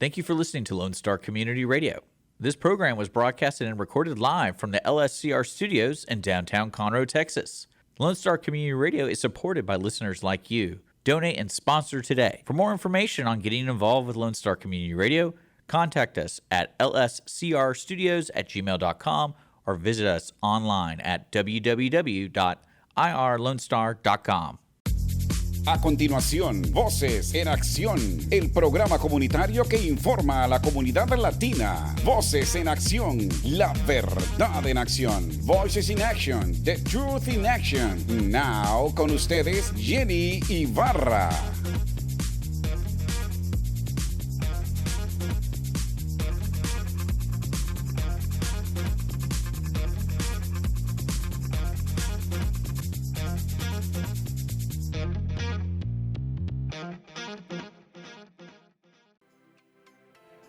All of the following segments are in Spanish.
Thank you for listening to Lone Star Community Radio. This program was broadcasted and recorded live from the LSCR studios in downtown Conroe, Texas. Lone Star Community Radio is supported by listeners like you. Donate and sponsor today. For more information on getting involved with Lone Star Community Radio, contact us at lscrstudios@gmail.com or visit us online at www.irlonestar.com. A continuación, Voces en Acción, el programa comunitario que informa a la comunidad latina. Voces en Acción, la verdad en acción. Voices in Action, the truth in action. Now, con ustedes, Jenny Ibarra.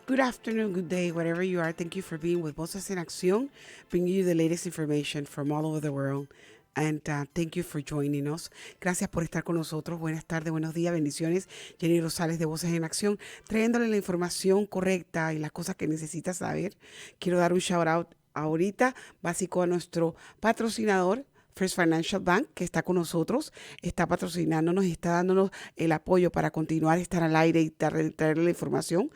Good afternoon, good day, wherever you are. Thank you for being with Voces en Acción, bringing you the latest information from all over the world. And thank you for joining us. Gracias por estar con nosotros. Buenas tardes, buenos días, bendiciones. Jenny Rosales de Voces en Acción, trayéndole la información correcta y las cosas que necesita saber. Quiero dar un shout out ahorita, básico a nuestro patrocinador, First Financial Bank, que está con nosotros, está patrocinándonos y está dándonos el apoyo para continuar, estar al aire y traerle la información.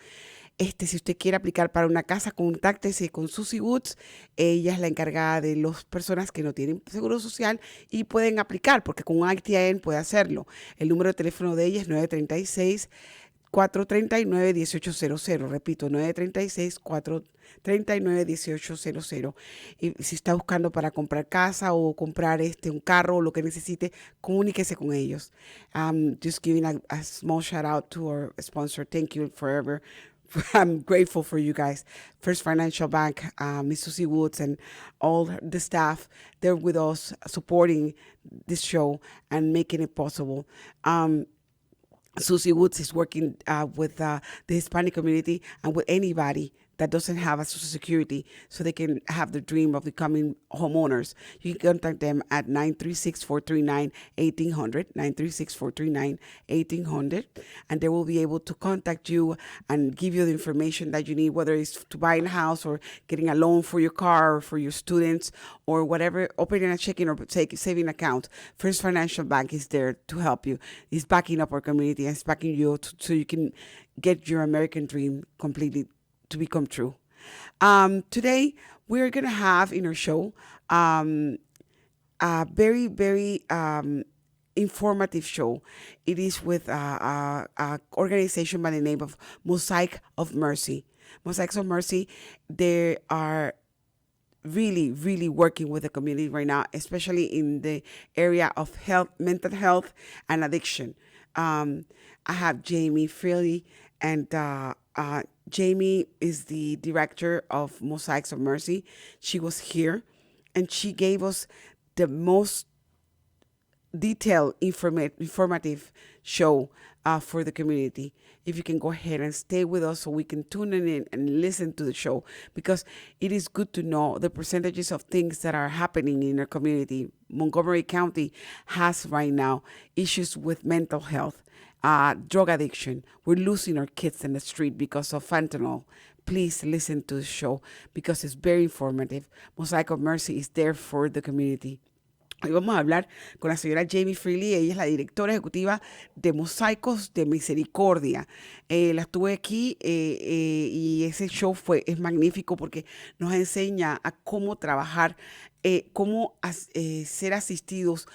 Si usted quiere aplicar para una casa, contáctese con Susie Woods. Ella es la encargada de las personas que no tienen seguro social y pueden aplicar, porque con ITIN puede hacerlo. El número de teléfono de ella es 936-439-1800. Repito, 936-439-1800. Y si está buscando para comprar casa o comprar un carro o lo que necesite, comuníquese con ellos. Just giving a small shout out to our sponsor. Thank you forever. I'm grateful for you guys. First Financial Bank, Miss Susie Woods and all the staff, they're with us supporting this show and making it possible. Susie Woods is working with the Hispanic community and with anybody that doesn't have a Social Security so they can have the dream of becoming homeowners. You can contact them at 936-439-1800, 936-439-1800, and they will be able to contact you and give you the information that you need, whether it's to buy a house or getting a loan for your car or for your students or whatever, opening a checking or saving account. First Financial Bank is there to help you. It's backing up our community and it's backing you so you can get your American dream completely to become true. Today, we're going to have in our show a very, very informative show. It is with an organization by the name of Mosiacs of Mercy. Mosiacs of Mercy, they are really, really working with the community right now, especially in the area of health, mental health, and addiction. I have Jamie Freely, and Jamie is the director of Mosiacs of Mercy. She was here, and she gave us the most detailed, informative show for the community. If you can go ahead and stay with us so we can tune in and listen to the show, because it is good to know the percentages of things that are happening in our community. Montgomery County has right now issues with mental health. Drug addiction. We're losing our kids in the street because of fentanyl. Please listen to the show because it's very informative. Mosiacs of Mercy is there for the community. Hoy vamos a hablar con la señora Jamie Freely. Ella es la directora ejecutiva de Mosaicos de Misericordia. La estuve aquí y ese show es magnífico porque nos enseña a cómo trabajar, cómo ser asistidos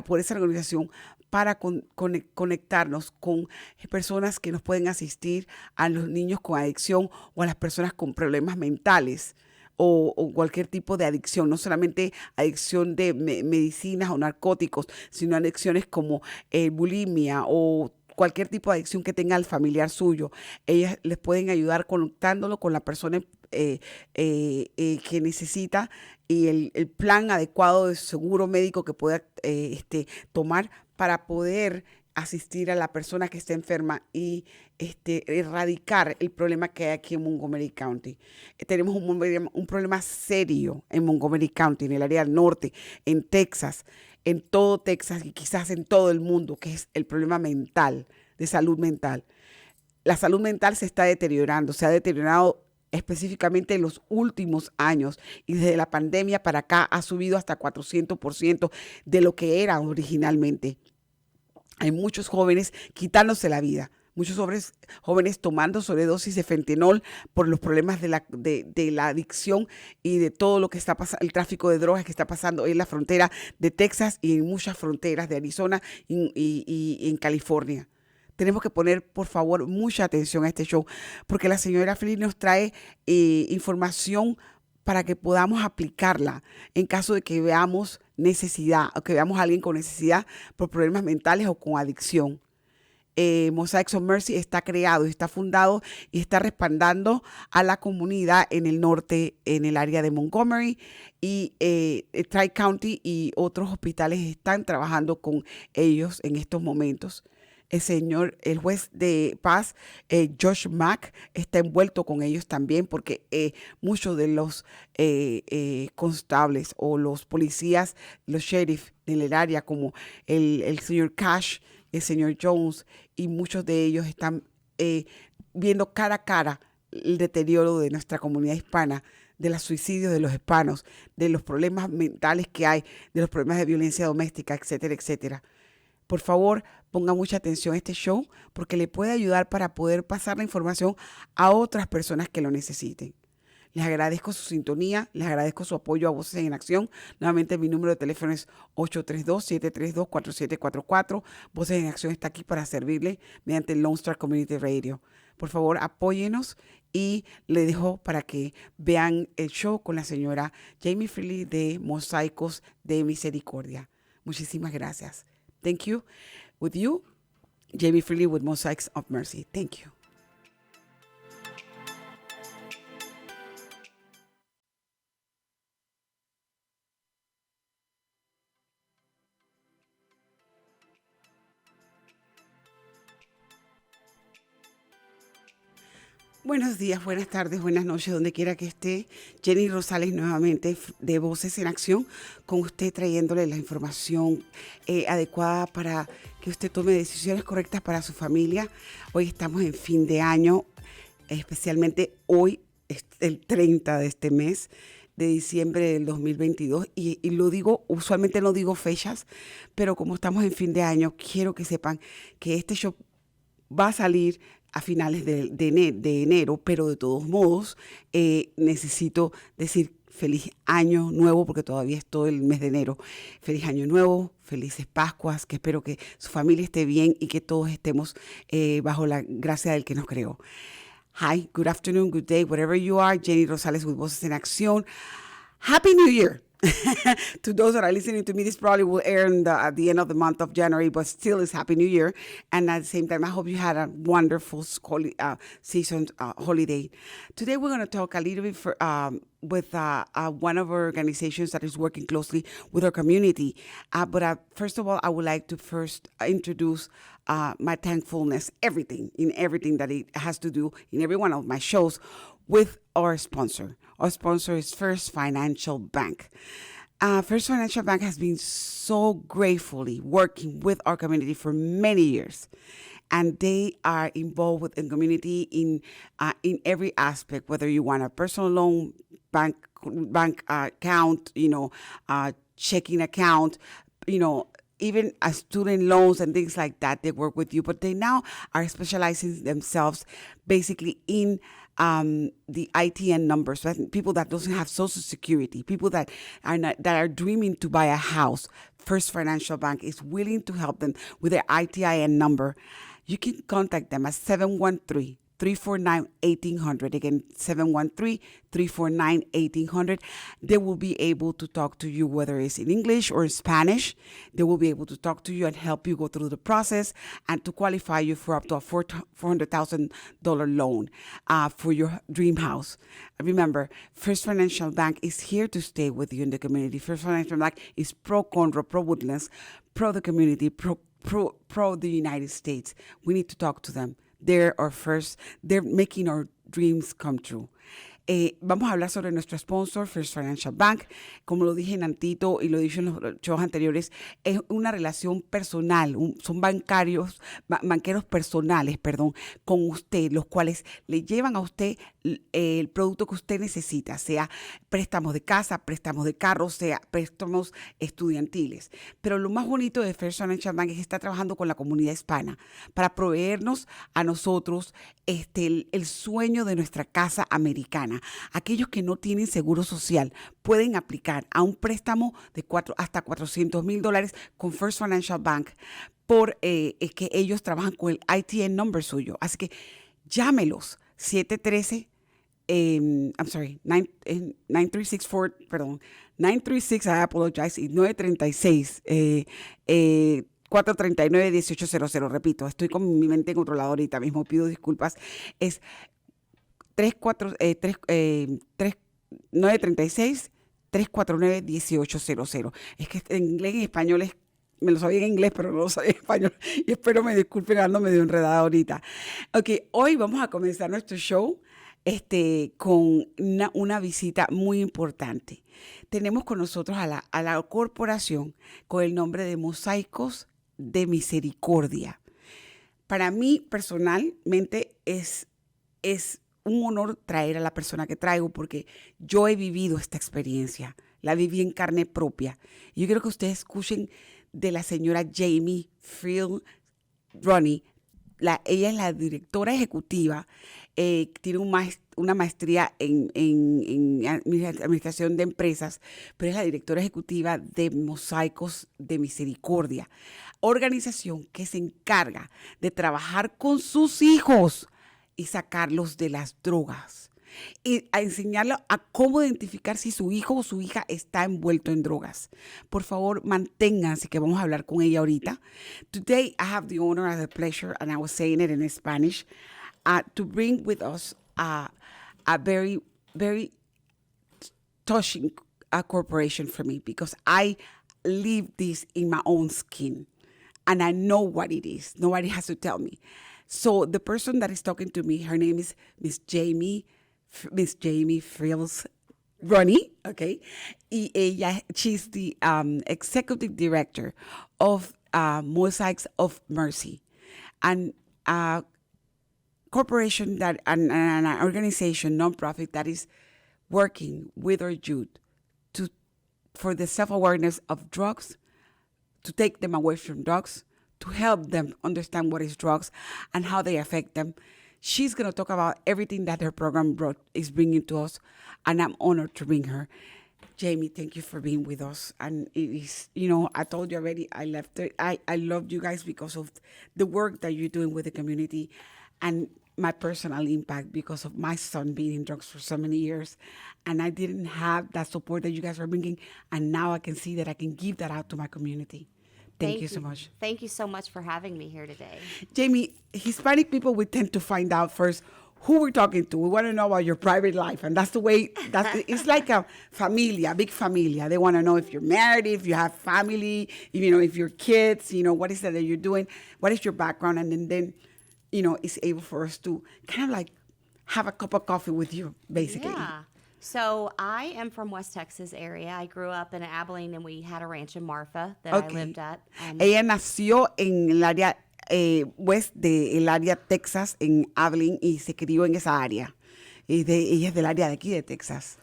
por esa organización para conectarnos con personas que nos pueden asistir, a los niños con adicción o a las personas con problemas mentales o cualquier tipo de adicción, no solamente adicción de medicinas o narcóticos, sino adicciones como bulimia o cualquier tipo de adicción que tenga el familiar suyo. Ellas les pueden ayudar conectándolo con la persona que necesita y el plan adecuado de seguro médico que pueda tomar para poder asistir a la persona que está enferma y erradicar el problema que hay aquí en Montgomery County. Tenemos un problema serio en Montgomery County, en el área del norte, en Texas, en todo Texas y quizás en todo el mundo, que es el problema mental, de salud mental. la salud mental se está deteriorando, se ha deteriorado específicamente en los últimos años y desde la pandemia para acá ha subido hasta 400% de lo que era originalmente. Hay muchos jóvenes quitándose la vida, muchos jóvenes tomando sobredosis de fentanol por los problemas de la adicción y de todo lo que está pasando, el tráfico de drogas que está pasando en la frontera de Texas y en muchas fronteras de Arizona y en California. Tenemos que poner, por favor, mucha atención a este show, porque la señora Freels nos trae información para que podamos aplicarla en caso de que veamos necesidad, o que veamos a alguien con necesidad por problemas mentales o con adicción. Mosiacs of Mercy está creado, está fundado y está respaldando a la comunidad en el norte, en el área de Montgomery y Tri-County, y otros hospitales están trabajando con ellos en estos momentos. El juez de paz, Josh Mack, está envuelto con ellos también, porque muchos de los constables o los policías, los sheriff en el área, como el señor Cash, el señor Jones, y muchos de ellos están viendo cara a cara el deterioro de nuestra comunidad hispana, de los suicidios de los hispanos, de los problemas mentales que hay, de los problemas de violencia doméstica, etcétera, etcétera. Por favor, ponga mucha atención a este show, porque le puede ayudar para poder pasar la información a otras personas que lo necesiten. Les agradezco su sintonía, les agradezco su apoyo a Voces en Acción. Nuevamente, mi número de teléfono es 832-732-4744. Voces en Acción está aquí para servirle mediante el Lone Star Community Radio. Por favor, apóyenos, y le dejo para que vean el show con la señora Jamie Freels de Mosaicos de Misericordia. Muchísimas gracias. Thank you. With you, Jamie Freels with Mosiacs of Mercy. Thank you. Buenos días, buenas tardes, buenas noches, donde quiera que esté. Jenny Rosales nuevamente de Voces en Acción, con usted, trayéndole la información adecuada para que usted tome decisiones correctas para su familia. Hoy estamos en fin de año, especialmente hoy, el 30 de este mes de diciembre del 2022, y lo digo, usualmente no digo fechas, pero como estamos en fin de año, quiero que sepan que este show va a salir a finales de enero, pero de todos modos necesito decir feliz año nuevo, porque todavía es todo el mes de enero. Feliz año nuevo, felices Pascuas, que espero que su familia esté bien y que todos estemos bajo la gracia del que nos creó. Hi, good afternoon, good day, wherever you are. Jenny Rosales with Voces en Acción. Happy New Year! To those that are listening to me, this probably will air at the end of the month of January, but still it's Happy New Year. And at the same time, I hope you had a wonderful season holiday. Today, we're going to talk a little bit with one of our organizations that is working closely with our community. But first of all, I would like to first introduce my thankfulness, in everything that it has to do in every one of my shows with our sponsor. Our sponsor is First Financial Bank. First Financial Bank has been so gratefully working with our community for many years, and they are involved with the community in every aspect. Whether you want a personal loan, bank account, checking account, even student loans and things like that, they work with you. But they now are specializing themselves basically in the ITN numbers, right? People that doesn't have Social Security, people that are dreaming to buy a house. First Financial Bank is willing to help them with their ITIN number. You can contact them at 713-349-1800. Again, 713-349-1800. They will be able to talk to you, whether it's in English or in Spanish. They will be able to talk to you and help you go through the process and to qualify you for up to a $400,000 loan for your dream house. Remember, First Financial Bank is here to stay with you in the community. First Financial Bank is pro-Conroe, pro-Woodlands, pro the community, pro the United States. We need to talk to them. They're our first. They're making our dreams come true. Vamos a hablar sobre nuestro sponsor, First Financial Bank. Como lo dije en Antito y lo he dicho en los shows anteriores, es una relación personal, son banqueros personales, con usted, los cuales le llevan a usted el producto que usted necesita, sea préstamos de casa, préstamos de carro, sea préstamos estudiantiles. Pero lo más bonito de First Financial Bank es que está trabajando con la comunidad hispana para proveernos a nosotros el sueño de nuestra casa americana. Aquellos que no tienen seguro social pueden aplicar a un préstamo de hasta $400,000 con First Financial Bank es que ellos trabajan con el ITN number suyo. Así que llámelos 713 936, I apologize, y 936 439-1800. Repito, estoy con mi mente en otro lado ahorita mismo, pido disculpas. Es 936-349-1800. Es que en inglés y en español me lo sabía en inglés, pero no lo sabía en español. Y espero me disculpen, ando medio enredada ahorita. Ok, hoy vamos a comenzar nuestro show con una visita muy importante. Tenemos con nosotros a la corporación con el nombre de Mosiacs de Misericordia. Para mí, personalmente, es un honor traer a la persona que traigo porque yo he vivido esta experiencia. La viví en carne propia. Y yo quiero que ustedes escuchen de la señora Jamie Freels-Runey. Ella es la directora ejecutiva, tiene una maestría en administración de empresas, pero es la directora ejecutiva de Mosiacs de Misericordia, organización que se encarga de trabajar con sus hijos y sacarlos de las drogas y a enseñarle a cómo identificar si su hijo o su hija está envuelto en drogas. Por favor, manténganse, que vamos a hablar con ella ahorita. Today, I have the honor and the pleasure, and I was saying it in Spanish, to bring with us a very, very touching corporation for me because I live this in my own skin, and I know what it is. Nobody has to tell me. So the person that is talking to me, her name is Miss Jamie Freels-Runey, okay? Y ella, she's the executive director of Mosiacs of Mercy, and a corporation and an organization, nonprofit that is working with our youth for the self-awareness of drugs, to take them away from drugs, to help them understand what is drugs and how they affect them. She's going to talk about everything that her program is bringing to us, and I'm honored to bring her. Jamie, thank you for being with us. And it is, I told you already, I loved you guys because of the work that you're doing with the community and my personal impact because of my son being in drugs for so many years. And I didn't have that support that you guys are bringing, and now I can see that I can give that out to my community. Thank you so much. Thank you so much for having me here today. Jamie, Hispanic people, we tend to find out first who we're talking to. We want to know about your private life. And that's the way, it's like a familia, big familia. They want to know if you're married, if you have family, if you're kids, what is it that you're doing, what is your background. And then it's able for us to kind of like have a cup of coffee with you, basically. Yeah. So I am from West Texas area. I grew up in Abilene, and we had a ranch in Marfa that I lived at. Ella nació en el área west del área Texas, en Abilene, y se crió en esa área. Ella es del área de aquí de Texas.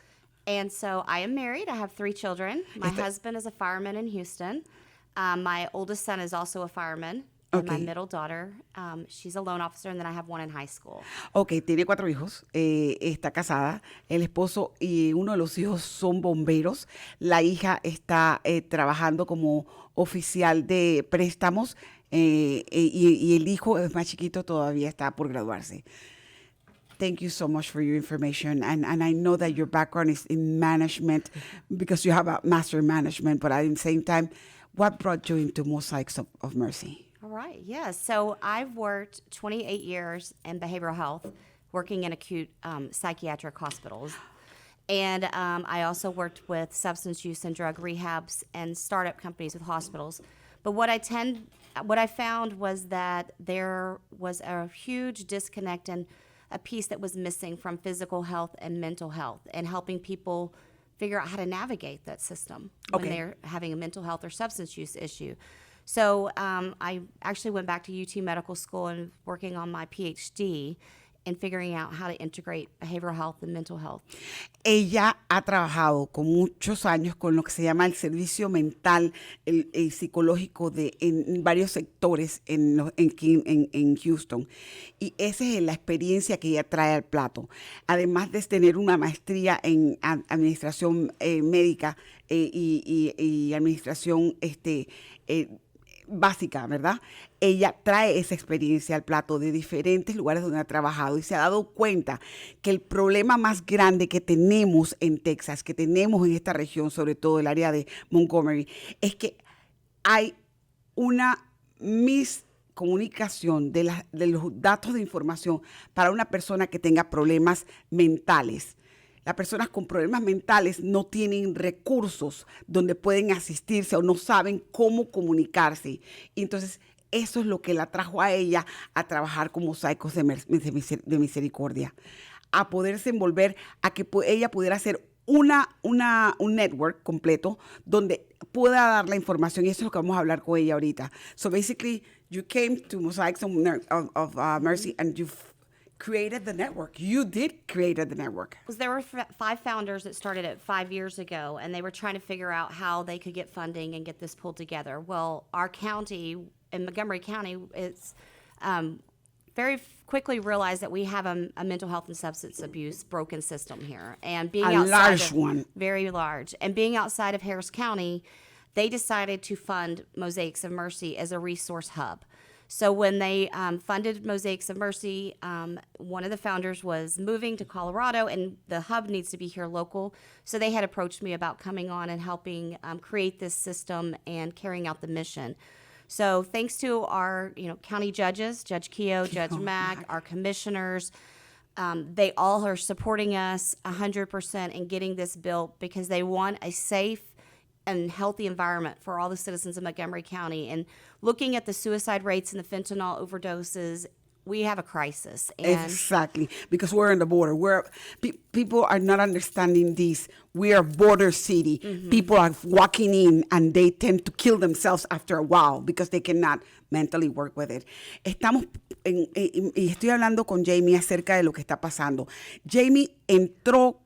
And so I am married. I have 3 children. My husband is a fireman in Houston. My oldest son is also a fireman. And my middle daughter, she's a loan officer, and then I have one in high school. Okay, tiene 4 hijos, está casada, el esposo y uno de los hijos son bomberos, la hija está trabajando como oficial de préstamos y el hijo es más chiquito, todavía está por graduarse. Thank you so much for your information. And I know that your background is in management because you have a master in management, but at the same time, what brought you into Mosiacs of Mercy? All right, yes. So I've worked 28 years in behavioral health, working in acute psychiatric hospitals. And I also worked with substance use and drug rehabs and startup companies with hospitals. But what I found was that there was a huge disconnect in a piece that was missing from physical health and mental health, and helping people figure out how to navigate that system when they're having a mental health or substance use issue. So I actually went back to UT Medical School and working on my PhD and figuring out how to integrate behavioral health and mental health. Ella ha trabajado con muchos años con lo que se llama el servicio mental, el psicológico en varios sectores en Houston. Y esa es la experiencia que ella trae al plato. Además de tener una maestría en administración médica y administración básica, ¿verdad? Ella trae esa experiencia al plato de diferentes lugares donde ha trabajado y se ha dado cuenta que el problema más grande que tenemos en Texas, que tenemos en esta región, sobre todo el área de Montgomery, es que hay una miscomunicación de los datos de información para una persona que tenga problemas mentales. Las personas con problemas mentales no tienen recursos donde pueden asistirse o no saben cómo comunicarse. Y entonces eso es lo que la trajo a ella a trabajar con Mosiacs de Misericordia, a poderse envolver, a que ella pudiera hacer un network completo donde pueda dar la información, y eso es lo que vamos a hablar con ella ahorita. So basically, you came to Mosiacs of Mercy and you've created the network. You did create the network. Because there were 5 founders that started it 5 years ago, and they were trying to figure out how they could get funding and get this pulled together. Well, our county, in Montgomery County, it's very quickly realized that we have a mental health and substance abuse broken system here. And being very large. And being outside of Harris County, they decided to fund Mosiacs of Mercy as a resource hub. So when they funded Mosiacs of Mercy, one of the founders was moving to Colorado, and the hub needs to be here local. So they had approached me about coming on and helping create this system and carrying out the mission. So thanks to our county judges, Judge Keogh, Judge Mack, our commissioners, they all are supporting us 100% in getting this built because they want a safe and healthy environment for all the citizens of Montgomery County. And looking at the suicide rates and the fentanyl overdoses, we have a crisis. And exactly, because we're on the border. People are not understanding this. We are border city. Mm-hmm. People are walking in and they tend to kill themselves after a while because they cannot mentally work with it. Y estoy hablando con Jamie acerca de lo que está pasando. Jamie entró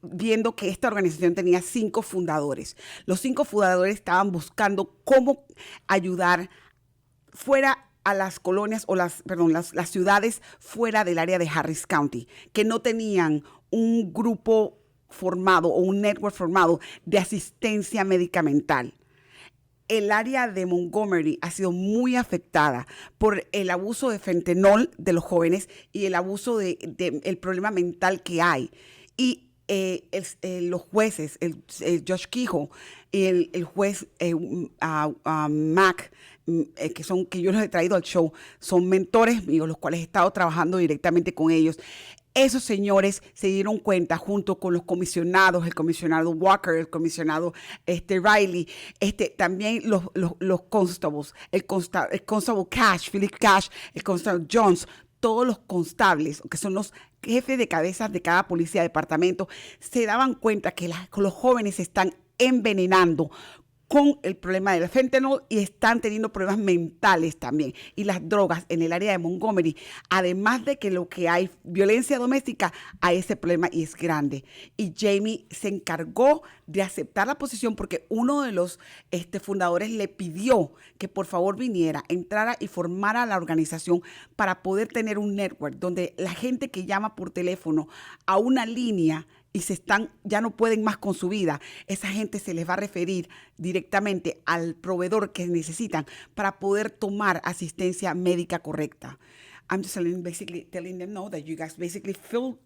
viendo que esta organización tenía 5 fundadores. Los 5 fundadores estaban buscando cómo ayudar fuera a las colonias o las ciudades fuera del área de Harris County, que no tenían un grupo formado o un network formado de asistencia medicamental. El área de Montgomery ha sido muy afectada por el abuso de fentanol de los jóvenes y el abuso el problema mental que hay. Y los jueces, el Judge Keogh y el juez Mack, que yo los he traído al show, son mentores míos, los cuales he estado trabajando directamente con ellos. Esos señores se dieron cuenta junto con los comisionados, el comisionado Walker, el comisionado Riley, también los constables, el constable Cash, Philip Cash, el constable Jones, todos los constables, que son los jefes de cabezas de cada policía de departamento, se daban cuenta que los jóvenes se están envenenando con el problema del fentanyl y están teniendo problemas mentales también. Y las drogas en el área de Montgomery, además de que lo que hay violencia doméstica, hay ese problema y es grande. Y Jamie se encargó de aceptar la posición porque uno de los fundadores le pidió que por favor viniera, entrara y formara la organización para poder tener un network donde la gente que llama por teléfono a una línea y ya no pueden más con su vida, esa gente se les va a referir directamente al proveedor que necesitan para poder tomar asistencia médica correcta. I'm just basically telling them no, that you guys basically filled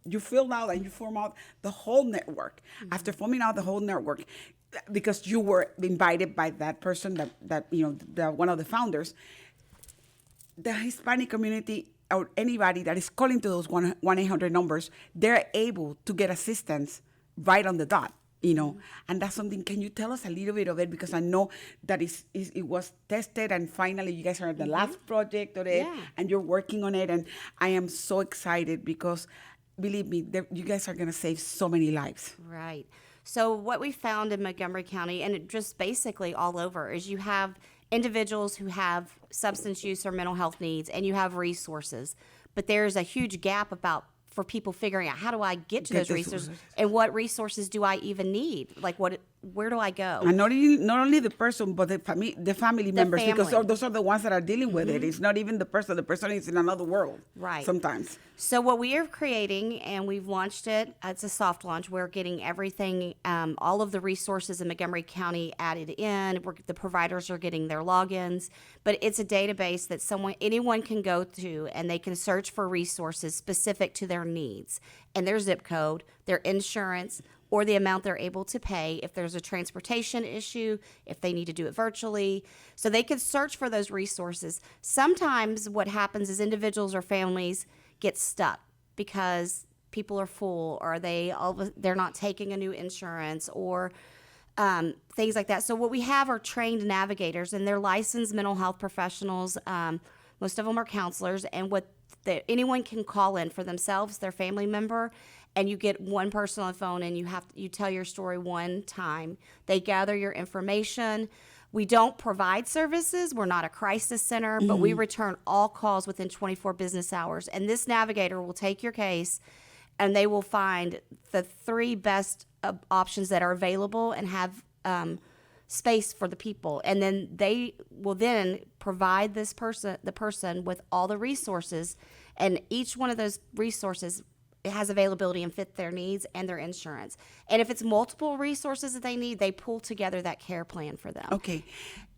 out and you form out the whole network. Mm-hmm. After forming out the whole network, because you were invited by that person that one of the founders, the Hispanic community or anybody that is calling to those 1-800 numbers, they're able to get assistance right on the dot. you know, and that's something. Can you tell us a little bit of it? Because I know that it was tested, and finally you guys are the last project of it, and you're working on it, and I am so excited because, believe me, you guys are going to save so many lives. Right. So what we found in Montgomery County, and it just basically all over, is you have individuals who have substance use or mental health needs, and you have resources. But there's a huge gap for people figuring out, how do I get to those resources, and what resources do I even need? Like, where do I go? And not only the person, but the family members, because those are the ones that are dealing with it. It's not even the person. The person is in another world. Right. Sometimes. So what we are creating, and we've launched it, it's a soft launch. We're getting everything, all of the resources in Montgomery County added in. The providers are getting their logins, but it's a database that anyone can go to, and they can search for resources specific to their needs and their zip code, their insurance, or the amount they're able to pay if there's a transportation issue, if they need to do it virtually. So they can search for those resources. Sometimes what happens is individuals or families get stuck because people are full, or they're not taking a new insurance, or things like that. So what we have are trained navigators, and they're licensed mental health professionals. Most of them are counselors, and anyone can call in for themselves, their family member, and you get one person on the phone, and you tell your story one time. They gather your information. We don't provide services. We're not a crisis center, but we return all calls within 24 business hours. And this navigator will take your case, and they will find the 3 best options that are available and have space for the people. And then they will then provide the person with all the resources, and each one of those resources, it has availability and fit their needs and their insurance. And if it's multiple resources that they need, they pull together that care plan for them. Okay.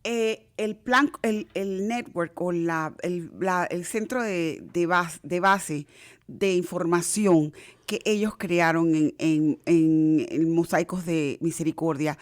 El plan, el network o el centro de base de información que ellos crearon en Mosaicos de Misericordia,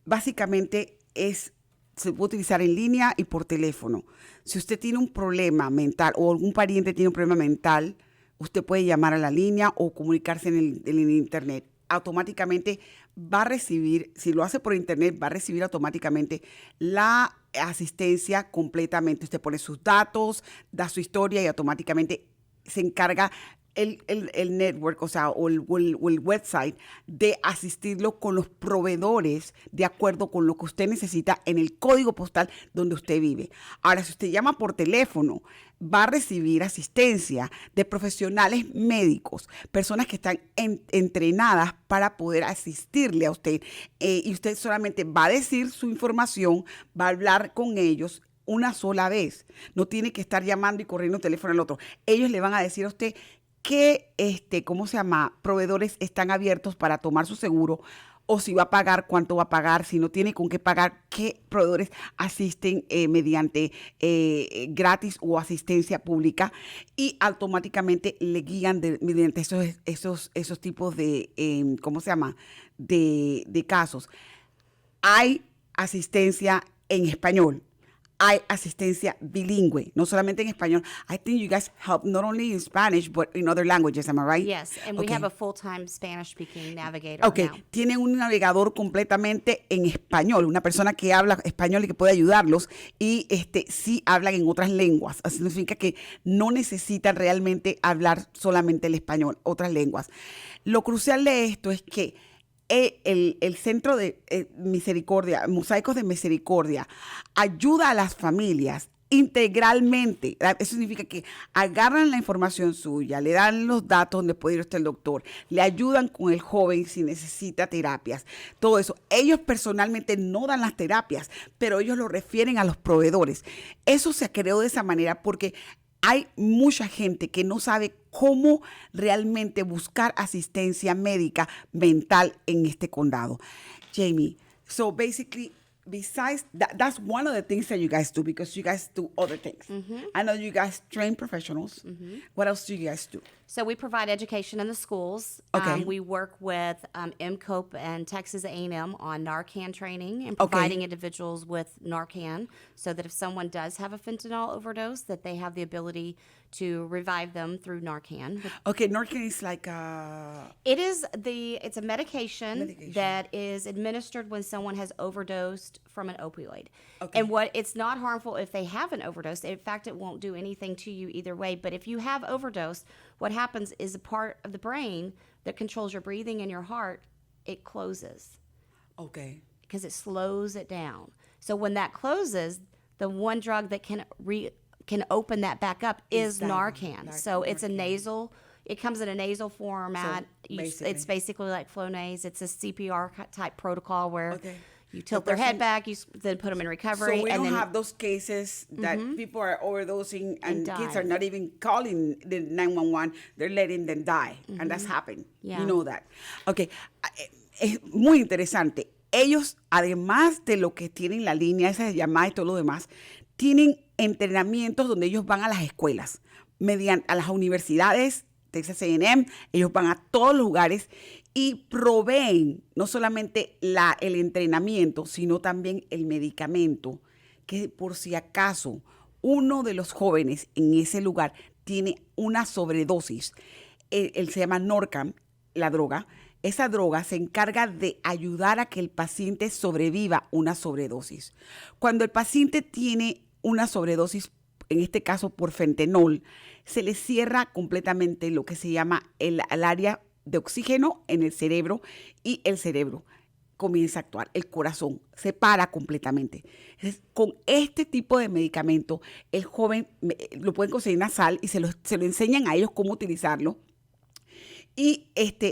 básicamente se puede utilizar en línea y por teléfono. Si usted tiene un problema mental o algún pariente tiene un problema mental, usted puede llamar a la línea o comunicarse en el internet. Automáticamente va a recibir, si lo hace por internet, va a recibir automáticamente la asistencia completamente. Usted pone sus datos, da su historia y automáticamente se encarga el network, o sea, o el website, de asistirlo con los proveedores de acuerdo con lo que usted necesita en el código postal donde usted vive. Ahora, si usted llama por teléfono, va a recibir asistencia de profesionales médicos, personas que están entrenadas para poder asistirle a usted. Y usted solamente va a decir su información, va a hablar con ellos una sola vez. No tiene que estar llamando y corriendo teléfono al otro. Ellos le van a decir a usted qué, proveedores están abiertos para tomar su seguro, o si va a pagar, cuánto va a pagar, si no tiene con qué pagar, qué proveedores asisten mediante gratis o asistencia pública, y automáticamente le guían mediante esos tipos de, de casos. Hay asistencia en español. Hay asistencia bilingüe, no solamente en español. I think you guys help not only in Spanish, but in other languages, am I right? Yes, and we have a full-time Spanish-speaking navigator Okay, now. tienen un navegador completamente en español, una persona que habla español y que puede ayudarlos, y sí hablan en otras lenguas. Así significa que no necesitan realmente hablar solamente el español, otras lenguas. Lo crucial de esto es que el centro de misericordia, Mosaicos de Misericordia, ayuda a las familias integralmente. Eso significa que agarran la información suya, le dan los datos donde puede ir usted al doctor, le ayudan con el joven si necesita terapias, todo eso. Ellos personalmente no dan las terapias, pero ellos lo refieren a los proveedores. Eso se creó de esa manera porque hay mucha gente que no sabe cómo realmente buscar asistencia médica mental en este condado. Jamie, so basically, besides that's one of the things that you guys do, because you guys do other things. I know you guys train professionals. What else do you guys do? So we provide education in the schools. Okay. We work with MCOPE and Texas A&M on Narcan training and providing individuals with Narcan, so that if someone does have a fentanyl overdose, that they have the ability to revive them through Narcan. Okay, Narcan is like It's a medication that is administered when someone has overdosed from an opioid. Okay. And it's not harmful if they have an overdose. In fact, it won't do anything to you either way. But if you have overdose, what happens is a part of the brain that controls your breathing and your heart, it closes okay. because it slows it down. So when that closes, the one drug that can open that back up is Narcan. So it's a nasal. It comes in a nasal format. It's basically like Flonase. It's a CPR type protocol where you tilt their head back, you then put them in recovery. So we and don't then, have those cases that people are overdosing and kids are dying. not even calling the 911. They're letting them die. And that's happened. Yeah. You know that. Okay. Es muy interesante. Ellos, además de lo que tienen la línea, esas llamadas y todo lo demás, tienen entrenamientos donde ellos van a las escuelas, a las universidades, Texas A&M, ellos van a todos los lugares y proveen no solamente el entrenamiento, sino también el medicamento, que por si acaso uno de los jóvenes en ese lugar tiene una sobredosis, él se llama Narcan, la droga. Esa droga se encarga de ayudar a que el paciente sobreviva una sobredosis. Cuando el paciente tiene una sobredosis, en este caso por fentanol, se le cierra completamente lo que se llama el área de oxígeno en el cerebro y el cerebro comienza a actuar, el corazón se para completamente. Entonces, con este tipo de medicamento, el joven lo pueden conseguir nasal y se lo enseñan a ellos cómo utilizarlo. Y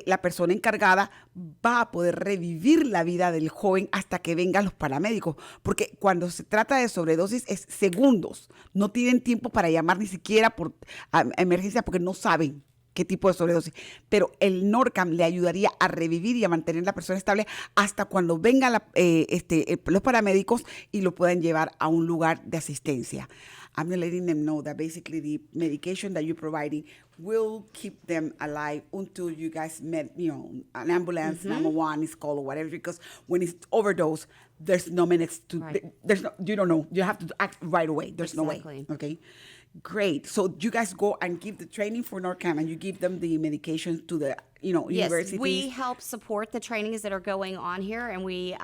la persona encargada va a poder revivir la vida del joven hasta que vengan los paramédicos. Porque cuando se trata de sobredosis es segundos. No tienen tiempo para llamar ni siquiera a emergencia porque no saben qué tipo de sobredosis. Pero el Narcan le ayudaría a revivir y a mantener la persona estable hasta cuando vengan los paramédicos y lo puedan llevar a un lugar de asistencia. I'm letting them know that basically the medication that you're providing will keep them alive until you guys met, an ambulance, 911 is called or whatever, because when it's overdose, there's no minutes to, you don't know. You have to act right away. There's no way. Okay. Great. So you guys go and give the training for Narcan and you give them the medications to the, universities? Yes, we help support the trainings that are going on here, and we,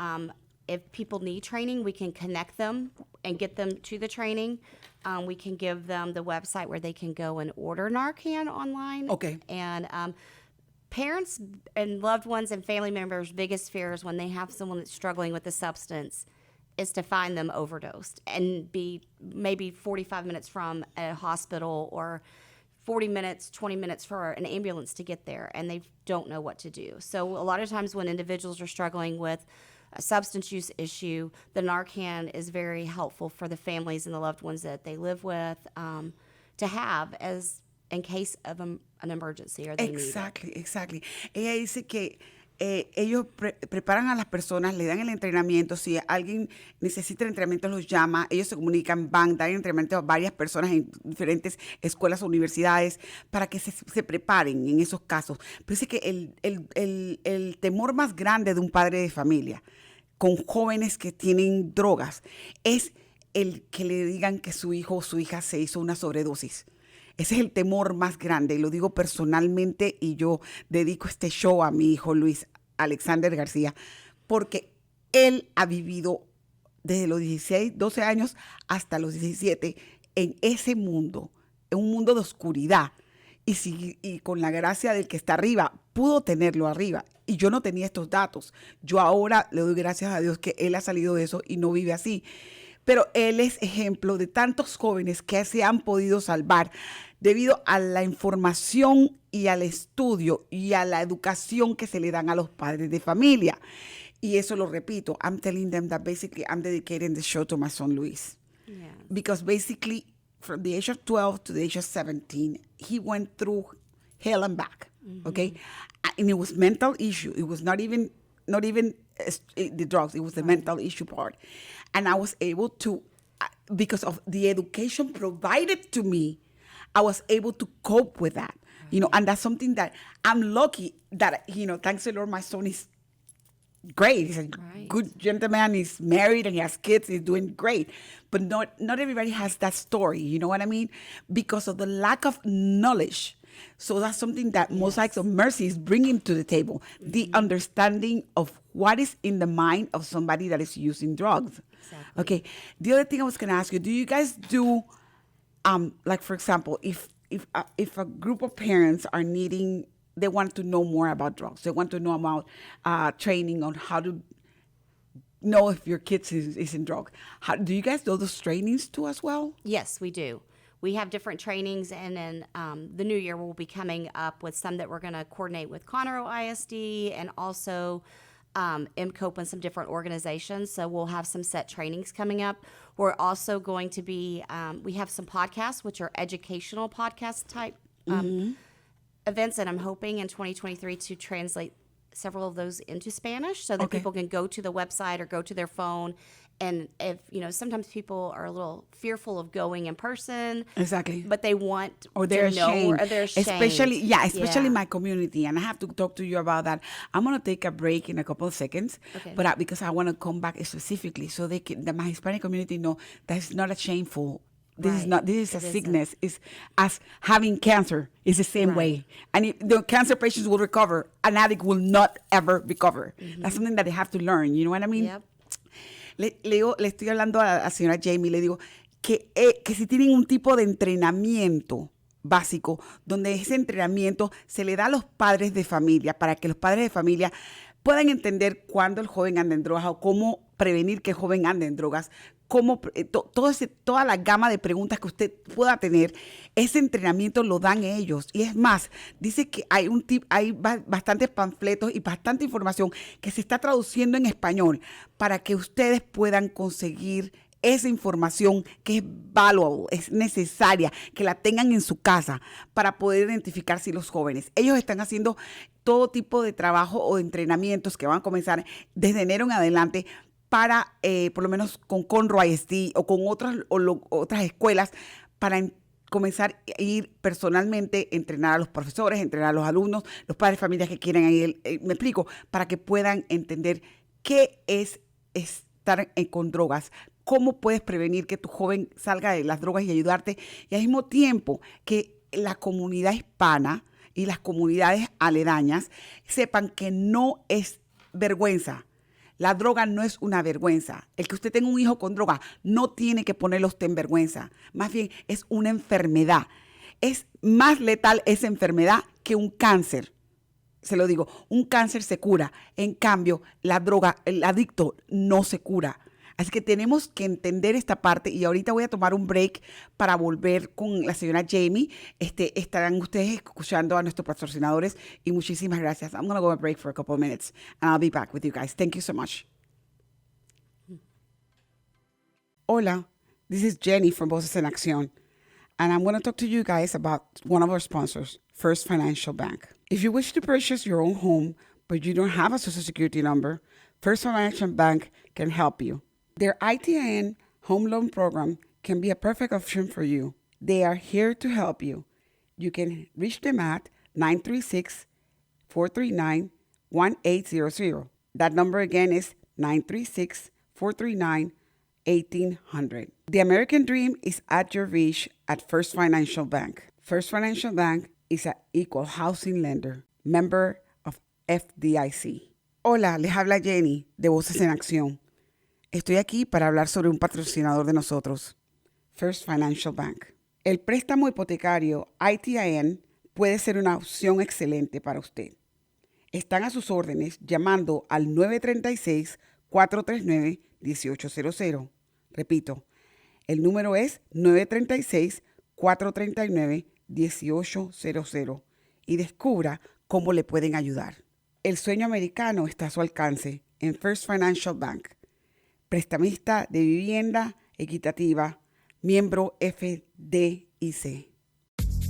if people need training, we can connect them and get them to the training. We can give them the website where they can go and order Narcan online. Okay. And parents and loved ones and family members' biggest fears when they have someone that's struggling with the substance is to find them overdosed and be maybe 45 minutes from a hospital or 40 minutes, 20 minutes for an ambulance to get there, and they don't know what to do. So a lot of times when individuals are struggling with a substance use issue, the Narcan is very helpful for the families and the loved ones that they live with to have as in case of an emergency or they need it. Exactly. Ella dice que ellos preparan a las personas, le dan el entrenamiento. Si alguien necesita el entrenamiento, los llama, ellos se comunican, dan entrenamiento a varias personas en diferentes escuelas o universidades para que se preparen en esos casos. Pero dice que el temor más grande de un padre de familia con jóvenes que tienen drogas es el que le digan que su hijo o su hija se hizo una sobredosis. Ese es el temor más grande, y lo digo personalmente, y yo dedico este show a mi hijo Luis Alexander García, porque él ha vivido desde los 16, 12 años hasta los 17 en ese mundo, en un mundo de oscuridad. Y con la gracia del que está arriba, pudo tenerlo arriba. Y yo no tenía estos datos. Yo ahora le doy gracias a Dios que él ha salido de eso y no vive así. Pero él es ejemplo de tantos jóvenes que se han podido salvar debido a la información y al estudio y a la educación que se le dan a los padres de familia. Y eso lo repito. I'm telling them that basically I'm dedicating the show to my son Luis. Yeah. Because basically from the age of 12 to the age of 17, he went through hell and back. Okay? And it was mental issue. It was not even the drugs. It was the mental issue part. And I was able to, because of the education provided to me, I was able to cope with that. And that's something that I'm lucky that, thanks the Lord, my son is great. He's a Right. good gentleman. He's married and he has kids. He's doing great. But not everybody has that story. You know what I mean? Because of the lack of knowledge. So that's something that Mosiacs of Mercy is bringing to the table. The understanding of what is in the mind of somebody that is using drugs. Exactly. Okay. The other thing I was going to ask you, do you guys do, like, for example, if a group of parents are needing, they want to know more about drugs. They want to know about training on how to know if your kid is in drug. Do you guys do those trainings too as well? Yes, we do. We have different trainings, and then the new year we'll be coming up with some that we're going to coordinate with Conroe ISD and also MCOPE and some different organizations. So we'll have some set trainings coming up. We're also going to be, we have some podcasts, which are educational podcast type events, and I'm hoping in 2023 to translate several of those into Spanish so that people can go to the website or go to their phone. And if, sometimes people are a little fearful of going in person. Exactly. But they want or they're to know, ashamed. or they're ashamed. Especially my community. And I have to talk to you about that. I'm going to take a break in a couple of seconds, but because I want to come back specifically so my Hispanic community know that it's not a shameful. This is a sickness. It's as having cancer is the same way. And if the cancer patients will recover, an addict will not ever recover. That's something that they have to learn. You know what I mean? Yep. Le estoy hablando a la señora Jamie, le digo que si tienen un tipo de entrenamiento básico, donde ese entrenamiento se le da a los padres de familia para que los padres de familia puedan entender cuándo el joven anda en drogas o cómo prevenir que el joven ande en drogas, toda la gama de preguntas que usted pueda tener, ese entrenamiento lo dan ellos. Y es más, dice que hay bastantes panfletos y bastante información que se está traduciendo en español para que ustedes puedan conseguir esa información que es valuable, es necesaria, que la tengan en su casa para poder identificar si los jóvenes. Ellos están haciendo todo tipo de trabajo o de entrenamientos que van a comenzar desde enero en adelante para, por lo menos con Conroe ISD o con otras escuelas, para comenzar a ir personalmente, entrenar a los profesores, entrenar a los alumnos, los padres de familias que quieran ir, me explico, para que puedan entender qué es estar con drogas, cómo puedes prevenir que tu joven salga de las drogas y ayudarte, y al mismo tiempo que la comunidad hispana y las comunidades aledañas sepan que no es vergüenza. La droga no es una vergüenza. El que usted tenga un hijo con droga no tiene que ponerlo usted en vergüenza. Más bien, es una enfermedad. Es más letal esa enfermedad que un cáncer. Se lo digo, un cáncer se cura. En cambio, la droga, el adicto no se cura. Así que tenemos que entender esta parte y ahorita voy a tomar un break para volver con la señora Jamie. Estarán ustedes escuchando a nuestros patrocinadores y muchísimas gracias. I'm going to go on a break for a couple of minutes and I'll be back with you guys. Thank you so much. Hola, this is Jenny from Voces en Accion, and I'm going to talk to you guys about one of our sponsors, First Financial Bank. If you wish to purchase your own home, but you don't have a Social Security number, First Financial Bank can help you. Their ITIN home loan program can be a perfect option for you. They are here to help you. You can reach them at 936-439-1800. That number again is 936-439-1800. The American dream is at your reach at First Financial Bank. First Financial Bank is an equal housing lender, member of FDIC. Hola, les habla Jenny de Voces en Acción. Estoy aquí para hablar sobre un patrocinador de nosotros, First Financial Bank. El préstamo hipotecario ITIN puede ser una opción excelente para usted. Están a sus órdenes llamando al 936-439-1800. Repito, el número es 936-439-1800 y descubra cómo le pueden ayudar. El sueño americano está a su alcance en First Financial Bank. Prestamista de vivienda equitativa, miembro FDIC.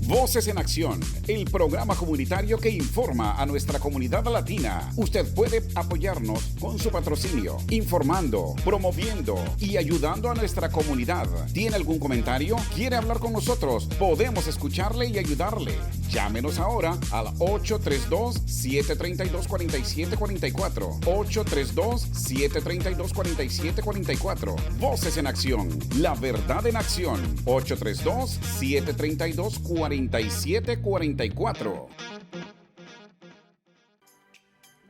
Voces en Acción, el programa comunitario que informa a nuestra comunidad latina. Usted puede apoyarnos con su patrocinio, informando, promoviendo y ayudando a nuestra comunidad. ¿Tiene algún comentario? ¿Quiere hablar con nosotros? Podemos escucharle y ayudarle. Llámenos ahora al 832-732-4744. 832-732-4744. Voces en Acción. La verdad en acción. 832-732-4744.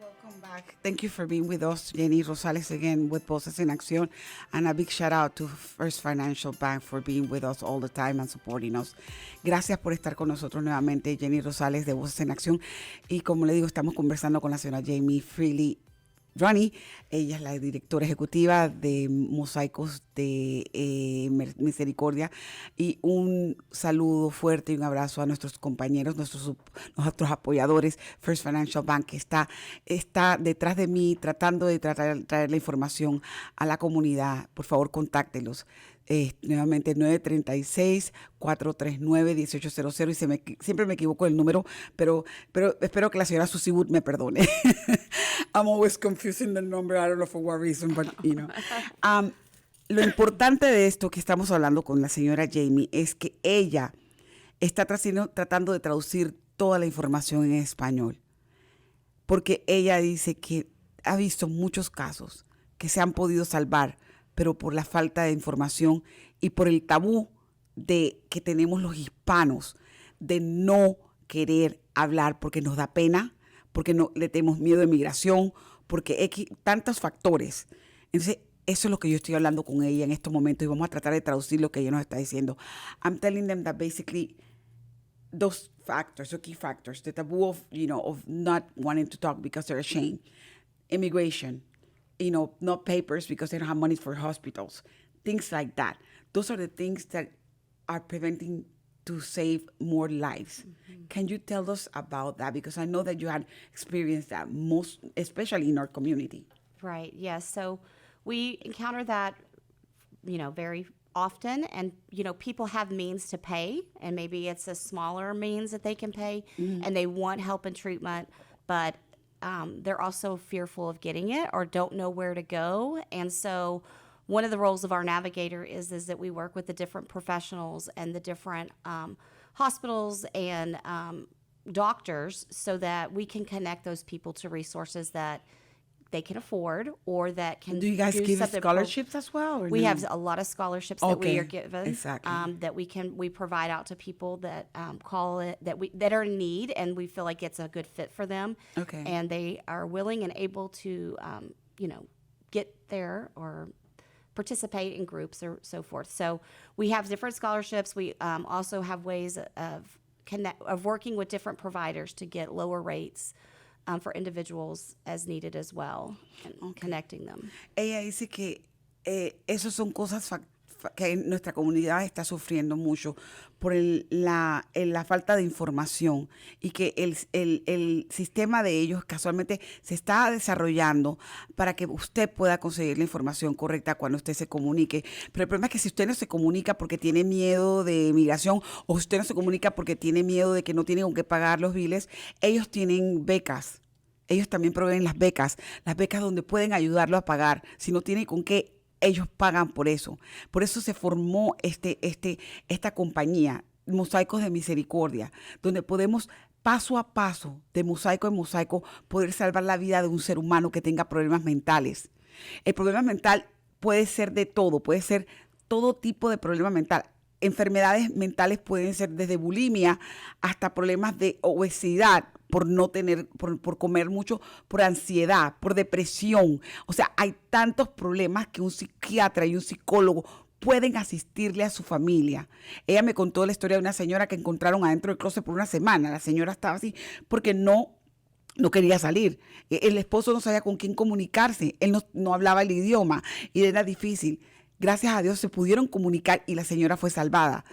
Welcome back. Thank you for being with us, Jenny Rosales, again with Voces en Acción. And a big shout out to First Financial Bank for being with us all the time and supporting us. Gracias por estar con nosotros nuevamente, Jenny Rosales de Voces en Acción. Y como le digo, estamos conversando con la señora Jamie Freels-Runey. Ella es la directora ejecutiva de Mosiacs de Misericordia. Y un saludo fuerte y un abrazo a nuestros compañeros, nuestros apoyadores, First Financial Bank, que está detrás de mí tratando de traer la información a la comunidad. Por favor, contáctelos. Nuevamente 936-439-1800 y siempre me equivoco el número, pero espero que la señora Susie Wood me perdone. I'm always confusing the number. I don't know for what reason, but you know. Lo importante de esto que estamos hablando con la señora Jamie es que ella está tratando de traducir toda la información en español, porque ella dice que ha visto muchos casos que se han podido salvar, pero por la falta de información y por el tabú de que tenemos los hispanos de no querer hablar porque nos da pena, porque no le tenemos miedo de migración, porque tantos factores. Entonces, eso es lo que yo estoy hablando con ella en estos momentos y vamos a tratar de traducir lo que ella nos está diciendo. I'm telling them that basically those factors, the key factors, the taboo of not wanting to talk because they're ashamed, immigration, not papers because they don't have money for hospitals, things like that. Those are the things that are preventing to save more lives. Mm-hmm. Can you tell us about that? Because I know that you had experienced that especially in our community. Right, yes. So we encounter that, very often, and, people have means to pay, and maybe it's a smaller means that they can pay, and they want help and treatment, but they're also fearful of getting it or don't know where to go. And so one of the roles of our navigator is that we work with the different professionals and the different hospitals and doctors so that we can connect those people to resources that they can afford or that can do you guys give scholarships as well? Or we have a lot of scholarships that we are given, exactly. That we provide out to people that call it that are in need, and we feel like it's a good fit for them. Okay. And they are willing and able to get there or participate in groups or so forth. So we have different scholarships. We also have ways of working with different providers to get lower rates for individuals as needed as well, and connecting them. Ella dice que esas son cosas que nuestra comunidad está sufriendo mucho por la falta de información y que el sistema de ellos casualmente se está desarrollando para que usted pueda conseguir la información correcta cuando usted se comunique. Pero el problema es que si usted no se comunica porque tiene miedo de migración o usted no se comunica porque tiene miedo de que no tiene con qué pagar los biles, ellos tienen becas. Ellos también proveen las becas donde pueden ayudarlo a pagar. Si no tiene con qué, ellos pagan por eso. Por eso se formó esta compañía, Mosaicos de Misericordia, donde podemos paso a paso, de mosaico en mosaico, poder salvar la vida de un ser humano que tenga problemas mentales. El problema mental puede ser de todo, puede ser todo tipo de problema mental. Enfermedades mentales pueden ser desde bulimia hasta problemas de obesidad, por comer mucho, por ansiedad, por depresión. O sea, hay tantos problemas que un psiquiatra y un psicólogo pueden asistirle a su familia. Ella me contó la historia de una señora que encontraron adentro del closet por una semana. La señora estaba así porque no quería salir. El esposo no sabía con quién comunicarse. Él no hablaba el idioma y era difícil. Gracias a Dios se pudieron comunicar y la señora fue salvada.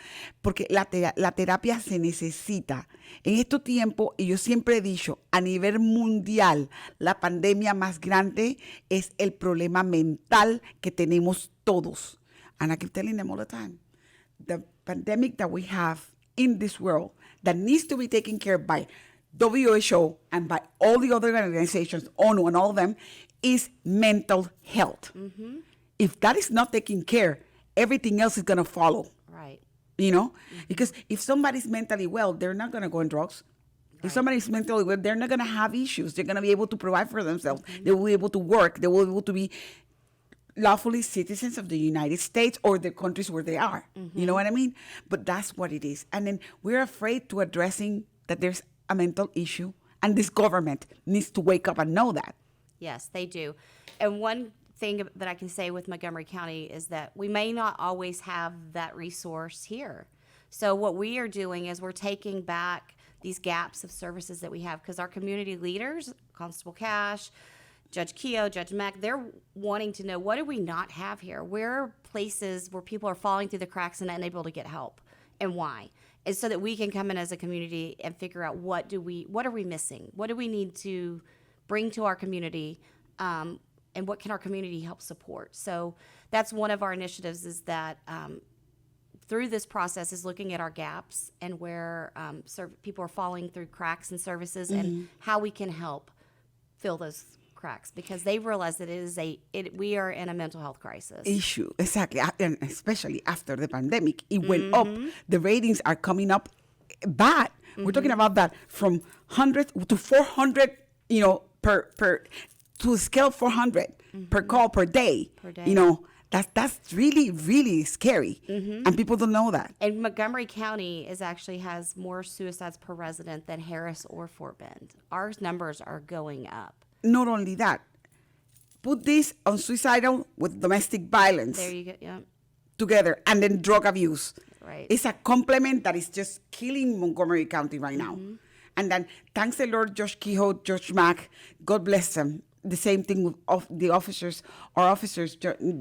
Porque la terapia se necesita. En estos tiempos, y yo siempre he dicho, a nivel mundial, la pandemia más grande es el problema mental que tenemos todos. And I keep telling them all the time, the pandemic that we have in this world that needs to be taken care of by WHO and by all the other organizations, ONU and all of them, is mental health. Mm-hmm. If that is not taken care, everything else is going to follow. Right. you know? Because if somebody's mentally well, they're not going to go on drugs. If somebody's mentally well, they're not going to have issues. They're going to be able to provide for themselves. They will be able to work. They will be able to be lawfully citizens of the United States or the countries where they are. You know what I mean? But that's what it is. And then we're afraid to addressing that there's a mental issue, and this government needs to wake up and know that. Yes, they do. And one thing that I can say with Montgomery County is that we may not always have that resource here. So what we are doing is we're taking back these gaps of services that we have, because our community leaders, Constable Cash, Judge Keogh, Judge Mack, they're wanting to know, what do we not have here? Where are places where people are falling through the cracks and unable to get help, and why? And so that we can come in as a community and figure out what are we missing? What do we need to bring to our community, and what can our community help support? So that's one of our initiatives, is that through this process is looking at our gaps and where people are falling through cracks in services, and how we can help fill those cracks, because they realize that we are in a mental health crisis. Issue, exactly. And especially after the pandemic, it went up. The ratings are coming up bad. We're talking about that from 100 to 400, you know, to scale 400 per call per day. You know, that's really, really scary. And people don't know that. And Montgomery County has more suicides per resident than Harris or Fort Bend. Our numbers are going up. Not only that, put this on suicidal with domestic violence. There you go. Yeah. Together, and then drug abuse. Right. It's a complement that is just killing Montgomery County right now. And then, thanks the Lord, Judge Keogh, Judge Mack, God bless them. The same thing with the officers, our officers,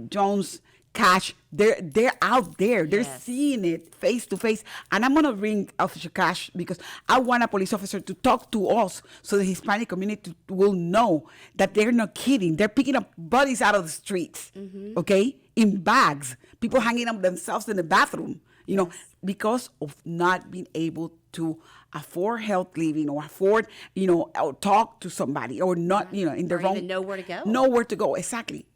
Jones, Cash, they're out there. They're seeing it face to face. And I'm going to ring Officer Cash, because I want a police officer to talk to us so the Hispanic community will know that they're not kidding. They're picking up bodies out of the streets, okay, in bags. People hanging up themselves in the bathroom, you know, because of not being able to afford health living, or afford, you know, or talk to somebody, or not, you know, in their or own. Even know where to go. Nowhere to go, exactly.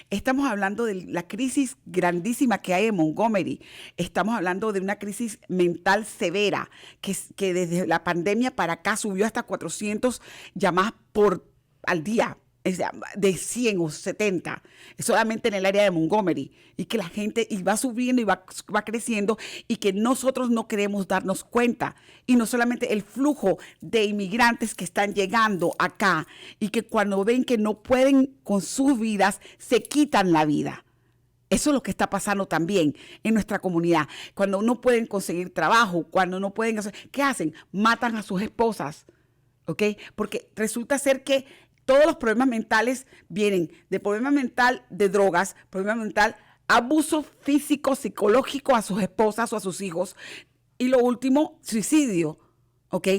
Estamos hablando de la crisis grandísima que hay en Montgomery. Estamos hablando de una crisis mental severa, que desde la pandemia para acá subió hasta 400 llamadas al día. De 100 o 70, solamente en el área de Montgomery, y que la gente va subiendo y va creciendo, y que nosotros no queremos darnos cuenta, y no solamente el flujo de inmigrantes que están llegando acá, y que cuando ven que no pueden con sus vidas, se quitan la vida. Eso es lo que está pasando también en nuestra comunidad. Cuando no pueden conseguir trabajo, cuando no pueden hacer, ¿qué hacen? Matan a sus esposas, ¿ok? Porque resulta ser que todos los problemas mentales vienen de problema mental de drogas, problema mental, abuso físico, psicológico a sus esposas o a sus hijos. Y lo último, suicidio, ¿ok?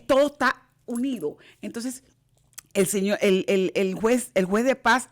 Todo está unido. Entonces, el juez de paz,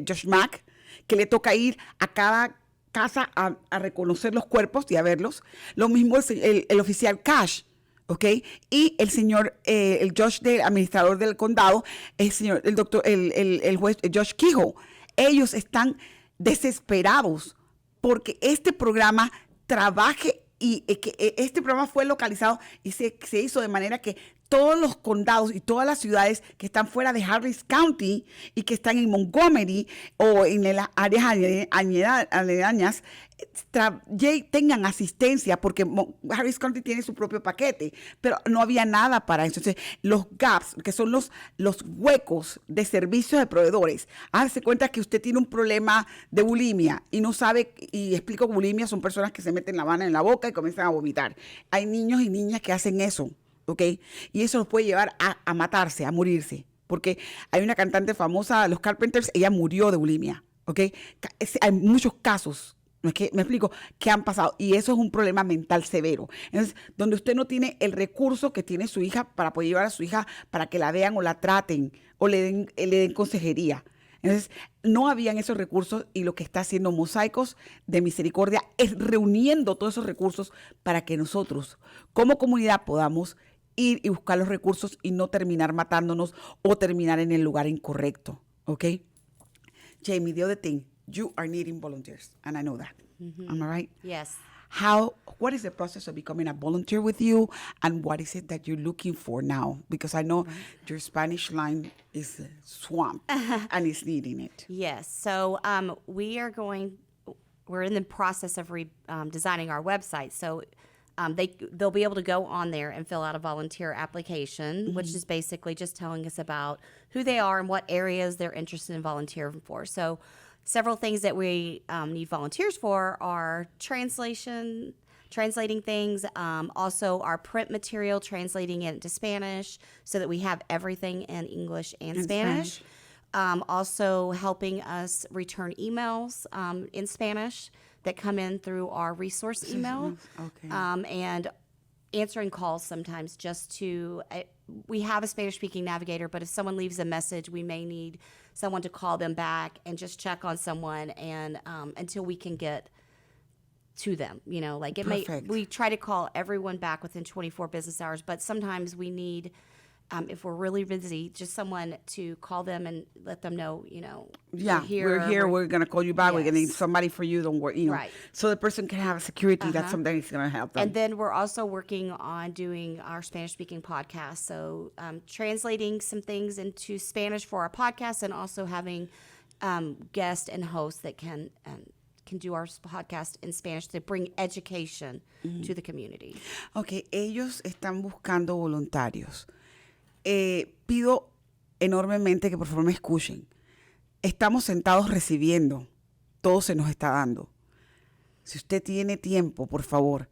Josh Mack, que le toca ir a cada casa a reconocer los cuerpos y a verlos. Lo mismo el oficial Cash, ¿ok? Y el señor, el judge del administrador del condado, el juez Judge Keogh. Ellos están desesperados porque este programa trabaje, y que este programa fue localizado y se hizo de manera que todos los condados y todas las ciudades que están fuera de Harris County y que están en Montgomery o en las áreas aledañas tengan asistencia, porque Harris County tiene su propio paquete, pero no había nada para eso. Entonces, los gaps, que son los huecos de servicios de proveedores, hágase cuenta que usted tiene un problema de bulimia y no sabe, y explico, bulimia son personas que se meten la mano en la boca y comienzan a vomitar. Hay niños y niñas que hacen eso, ¿ok? Y eso los puede llevar a matarse, a morirse, porque hay una cantante famosa, los Carpenters, ella murió de bulimia, ¿ok? Hay muchos casos, ¿no es que me explico?, que han pasado, y eso es un problema mental severo. Entonces, donde usted no tiene el recurso que tiene su hija para poder llevar a su hija para que la vean o la traten o le den consejería. Entonces, no habían esos recursos, y lo que está haciendo Mosiacs de Misericordia es reuniendo todos esos recursos para que nosotros, como comunidad, podamos ir y buscar los recursos y no terminar matándonos o terminar en el lugar incorrecto, ¿ok? Jamie, the other thing, you are needing volunteers, and I know that. Am I right? Yes. what is the process of becoming a volunteer with you, and what is it that you're looking for now? Because I know your Spanish line is swamped and is needing it. Yes. So we're in the process of designing our website. So they'll be able to go on there and fill out a volunteer application, which is basically just telling us about who they are and what areas they're interested in volunteering for. So several things that we need volunteers for are translating things, also our print material, translating it into Spanish so that we have everything in English and Spanish. Also helping us return emails in Spanish that come in through our resource email. Okay. And answering calls sometimes we have a Spanish-speaking navigator, but if someone leaves a message, we may need someone to call them back and just check on someone and until we can get to them. We try to call everyone back within 24 business hours, but sometimes we need, if we're really busy, just someone to call them and let them know, we're here. We're going to call you back. Yes. We're going to need somebody for you. Don't worry, Right. So the person can have security. That's something that's going to help them. And then we're also working on doing our Spanish-speaking podcast. So translating some things into Spanish for our podcast, and also having guests and hosts that can do our podcast in Spanish to bring education to the community. Okay, ellos están buscando voluntarios. Pido enormemente que por favor me escuchen. Estamos sentados recibiendo. Todo se nos está dando. Si usted tiene tiempo, por favor,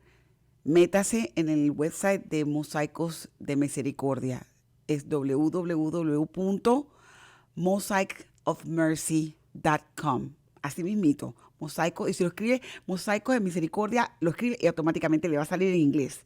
métase en el website de Mosiacs de Misericordia. Es www.mosiacsofmercy.com. Así mismito. Mosaico, y si lo escribe Mosiacs de Misericordia, lo escribe y automáticamente le va a salir en inglés.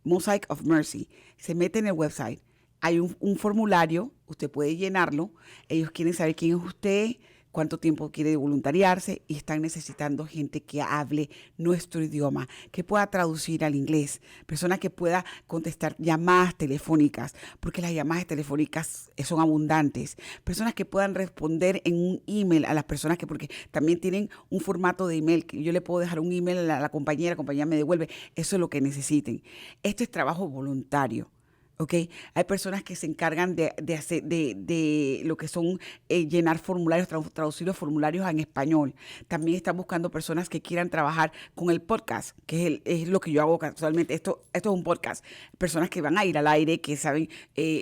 Mosiacs of Mercy. Se mete en el website. Hay un formulario, usted puede llenarlo. Ellos quieren saber quién es usted, cuánto tiempo quiere voluntariarse, y están necesitando gente que hable nuestro idioma, que pueda traducir al inglés, personas que pueda contestar llamadas telefónicas, porque las llamadas telefónicas son abundantes, personas que puedan responder en un email a las personas porque también tienen un formato de email, que yo le puedo dejar un email a la compañía me devuelve. Eso es lo que necesiten. Esto es trabajo voluntario. Okay. Hay personas que se encargan de hacer de lo que son llenar formularios, traducir los formularios en español. También están buscando personas que quieran trabajar con el podcast, que es lo que yo hago casualmente. Esto es un podcast. Personas que van a ir al aire, que saben,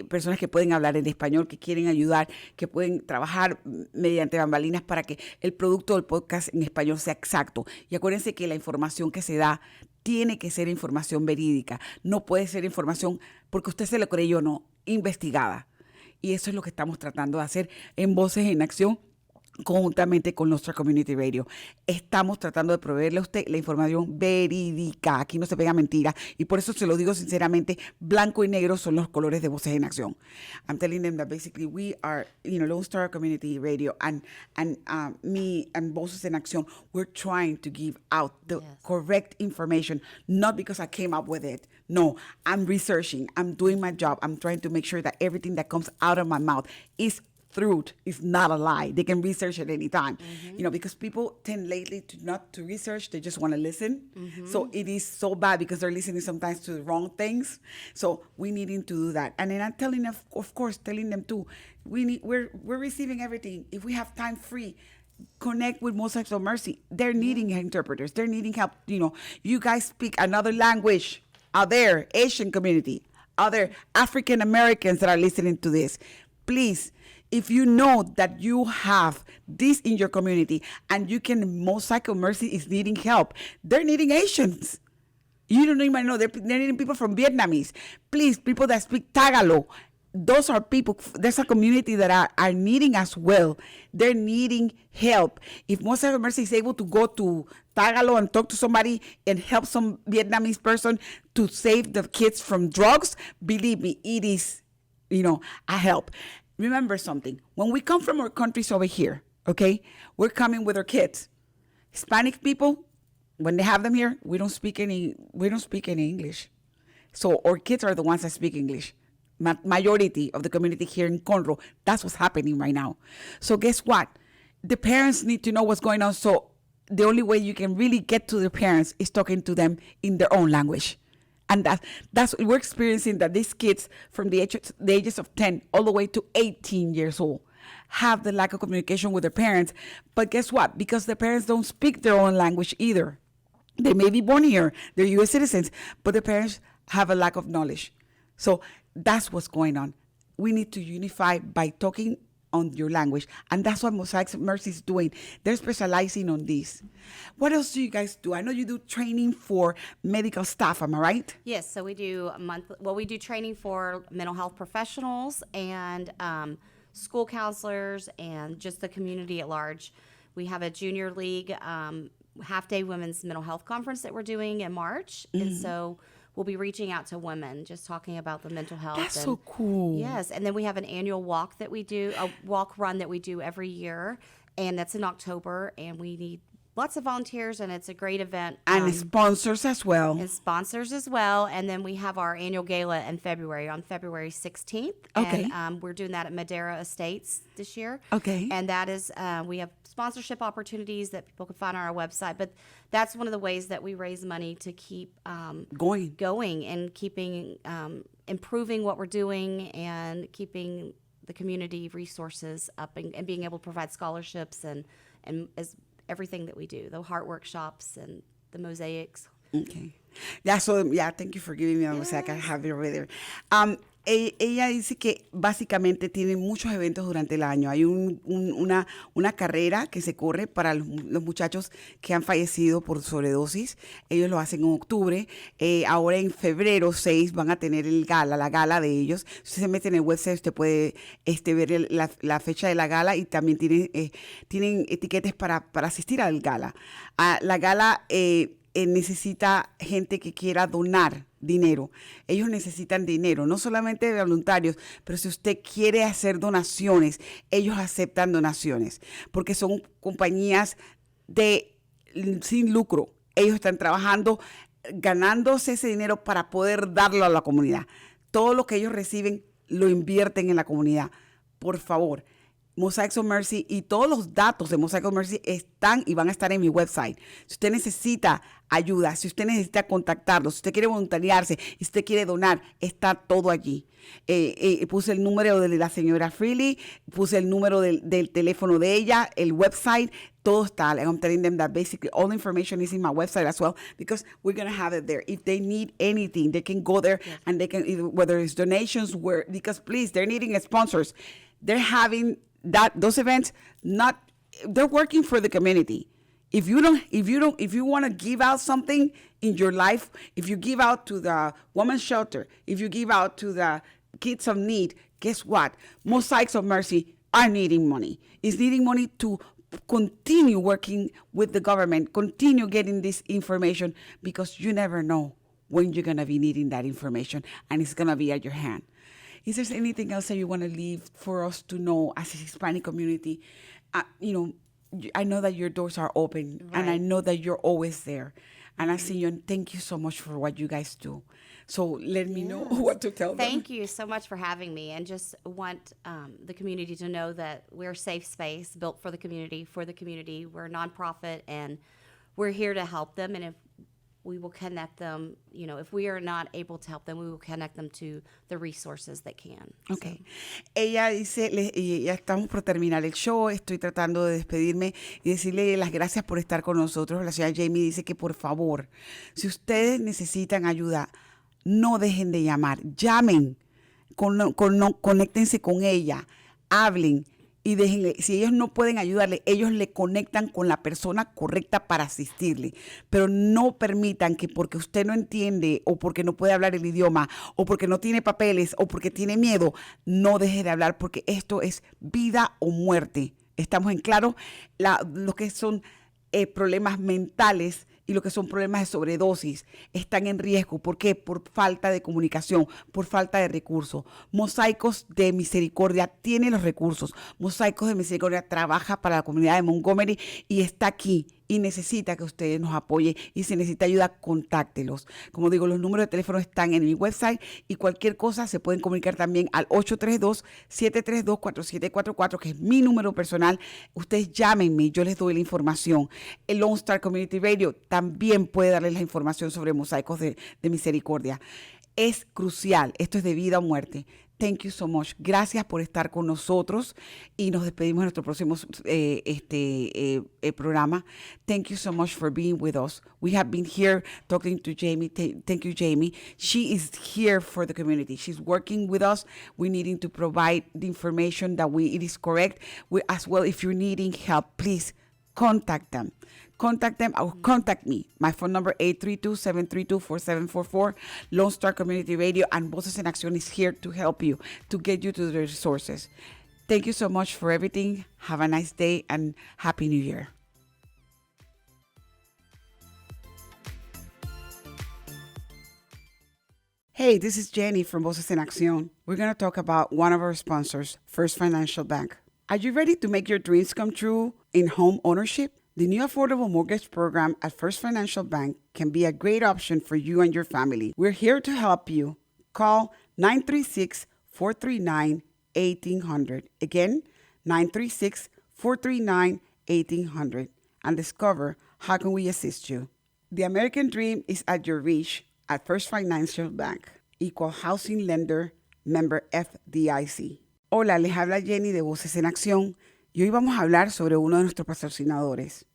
personas que pueden hablar en español, que quieren ayudar, que pueden trabajar mediante bambalinas para que el producto del podcast en español sea exacto. Y acuérdense que la información que se da tiene que ser información verídica. No puede ser información porque usted se lo creyó, no, investigada. Y eso es lo que estamos tratando de hacer en Voces en Acción, conjuntamente con nuestra Community Radio. Estamos tratando de proveerle a usted la información verídica. Aquí no se pega mentira. Y por eso se lo digo sinceramente, blanco y negro son los colores de Voces en Acción. I'm telling them that basically we are, Lone Star Community Radio and me and Voces en Acción, we're trying to give out the correct information, not because I came up with it. No, I'm researching. I'm doing my job. I'm trying to make sure that everything that comes out of my mouth is truth, is not a lie. They can research at any time. Because people tend lately not to research, they just want to listen. So it is so bad because they're listening sometimes to the wrong things. So we needing to do that. And then I'm telling them, of course, telling them too, we're receiving everything. If we have time free, connect with Mosiacs of Mercy. They're needing interpreters. They're needing help. You guys speak another language out there, Asian community, other African Americans that are listening to this. Please, if you know that you have this in your community and Mosiacs of Mercy is needing help, they're needing Asians. You don't even know. They're needing people from Vietnamese. Please, people that speak Tagalog. Those are people, there's a community that are needing as well. They're needing help. If Mosiacs of Mercy is able to go to Tagalog and talk to somebody and help some Vietnamese person to save the kids from drugs, believe me, it is, a help. Remember something. When we come from our countries over here, okay, we're coming with our kids. Hispanic people, when they have them here, we don't speak any English. So our kids are the ones that speak English. Majority of the community here in Conroe, that's what's happening right now. So guess what? The parents need to know what's going on. So the only way you can really get to the parents is talking to them in their own language. And that's we're experiencing that these kids from the ages of 10 all the way to 18 years old have the lack of communication with their parents. But guess what? Because the parents don't speak their own language either. They may be born here, they're U.S. citizens, but the parents have a lack of knowledge. So that's what's going on. We need to unify by talking on your language. And that's what Mosiacs of Mercy is doing. They're specializing on this. What else do you guys do? I know you do training for medical staff, am I right? Yes, so we do we do training for mental health professionals and school counselors and just the community at large. We have a junior league half-day women's mental health conference that we're doing in March. Mm-hmm. And so we'll be reaching out to women, just talking about the mental health. That's so cool. Yes, and then we have an annual walk that we do, a walk run that we do every year, and that's in October, and we need lots of volunteers, and it's a great event. And sponsors as well. And sponsors as well, and then we have our annual gala in February, on February 16th. Okay. And we're doing that at Madera Estates this year. Okay. And that is, we have sponsorship opportunities that people can find on our website, but that's one of the ways that we raise money to keep going and keeping improving what we're doing and keeping the community resources up and being able to provide scholarships and as everything that we do, the heart workshops and the mosaics. Okay. Thank you for giving me a mosaic. I have it over there. Ella dice que básicamente tienen muchos eventos durante el año. Hay una carrera que se corre para los muchachos que han fallecido por sobredosis. Ellos lo hacen en octubre. Ahora en febrero 6 van a tener la gala de ellos. Si usted se mete en el website, usted puede ver la fecha de la gala y también tienen etiquetas para asistir al gala. La gala necesita gente que quiera donar dinero. Ellos necesitan dinero, no solamente de voluntarios, pero si usted quiere hacer donaciones, ellos aceptan donaciones, porque son compañías sin lucro. Ellos están trabajando, ganándose ese dinero para poder darlo a la comunidad. Todo lo que ellos reciben lo invierten en la comunidad. Por favor, Mosiacs of Mercy y todos los datos de Mosiacs of Mercy están y van a estar en mi website. Si usted necesita ayuda, si usted necesita contactarlos, si usted quiere voluntariarse, si usted quiere donar, está todo allí. Puse el número de la señora Freely, puse el número del teléfono de ella, el website, todo está. I'm telling them that basically all the information is in my website as well, because we're going to have it there. If they need anything, they can go there. Yes. And they can, whether it's donations, because please, they're needing sponsors. They're having those events, they're working for the community. If you want to give out something in your life, if you give out to the women's shelter, if you give out to the kids of need, guess what? Mosiacs of Mercy are needing money. It's needing money to continue working with the government, continue getting this information, because you never know when you're going to be needing that information, and it's going to be at your hand. Is there anything else that you want to leave for us to know as a Hispanic community? I know that your doors are open, right, and I know that you're always there. And Accion, thank you so much for what you guys do. So let me know what to tell them. Thank you so much for having me, and just want the community to know that we're a safe space built for the community, We're a nonprofit, and we're here to help them. And if we will connect them, if we are not able to help them, we will connect them to the resources that can. Okay. So. Ella dice, ya estamos por terminar el show, estoy tratando de despedirme y decirle las gracias por estar con nosotros. La señora Jamie dice que por favor, si ustedes necesitan ayuda, no dejen de llamar, llamen, conéctense con ella, hablen. Y déjenle, si ellos no pueden ayudarle, ellos le conectan con la persona correcta para asistirle. Pero no permitan que porque usted no entiende, o porque no puede hablar el idioma, o porque no tiene papeles, o porque tiene miedo, no deje de hablar, porque esto es vida o muerte. Estamos en claro, lo que son problemas mentales y lo que son problemas de sobredosis están en riesgo. ¿Por qué? Por falta de comunicación, por falta de recursos. Mosaicos de Misericordia tiene los recursos. Mosaicos de Misericordia trabaja para la comunidad de Montgomery y está aquí y necesita que ustedes nos apoyen y si necesita ayuda, contáctelos. Como digo, los números de teléfono están en mi website y cualquier cosa se pueden comunicar también al 832-732-4744, que es mi número personal. Ustedes llámenme, yo les doy la información. El Lone Star Community Radio también puede darles la información sobre Mosaicos de Misericordia. Es crucial, esto es de vida o muerte. Thank you so much. Gracias por estar con nosotros y nos despedimos en nuestro próximo programa. Thank you so much for being with us. We have been here talking to Jamie. Thank you, Jamie. She is here for the community. She's working with us. We're needing to provide the information that it is correct. As well, if you're needing help, please contact them. Contact them or contact me. My phone number 832-732-4744. Lone Star Community Radio and Voces en Acción is here to help you, to get you to the resources. Thank you so much for everything. Have a nice day and Happy New Year. Hey, this is Jenny from Voces en Acción. We're going to talk about one of our sponsors, First Financial Bank. Are you ready to make your dreams come true in home ownership? The new affordable mortgage program at First Financial Bank can be a great option for you and your family. We're here to help you. Call 936-439-1800. Again, 936-439-1800 and discover how can we assist you. The American dream is at your reach at First Financial Bank. Equal housing lender, member FDIC. Hola, les habla Jenny de Voces en Acción. Y hoy vamos a hablar sobre uno de nuestros patrocinadores,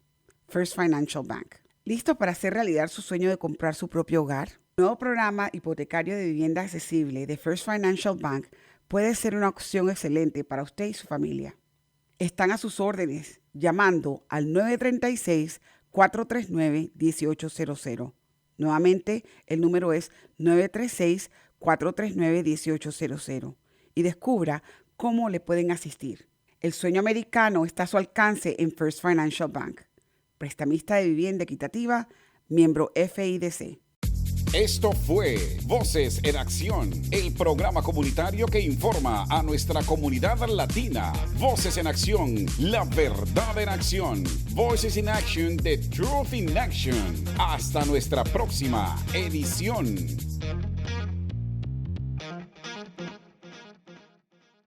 First Financial Bank. ¿Listo para hacer realidad su sueño de comprar su propio hogar? El nuevo programa hipotecario de vivienda accesible de First Financial Bank puede ser una opción excelente para usted y su familia. Están a sus órdenes llamando al 936-439-1800. Nuevamente, el número es 936-439-1800 y descubra cómo le pueden asistir. El sueño americano está a su alcance en First Financial Bank. Prestamista de vivienda equitativa, miembro FIDC. Esto fue Voces en Acción, el programa comunitario que informa a nuestra comunidad latina. Voces en Acción, la verdad en acción. Voices in Action, the truth in action. Hasta nuestra próxima edición.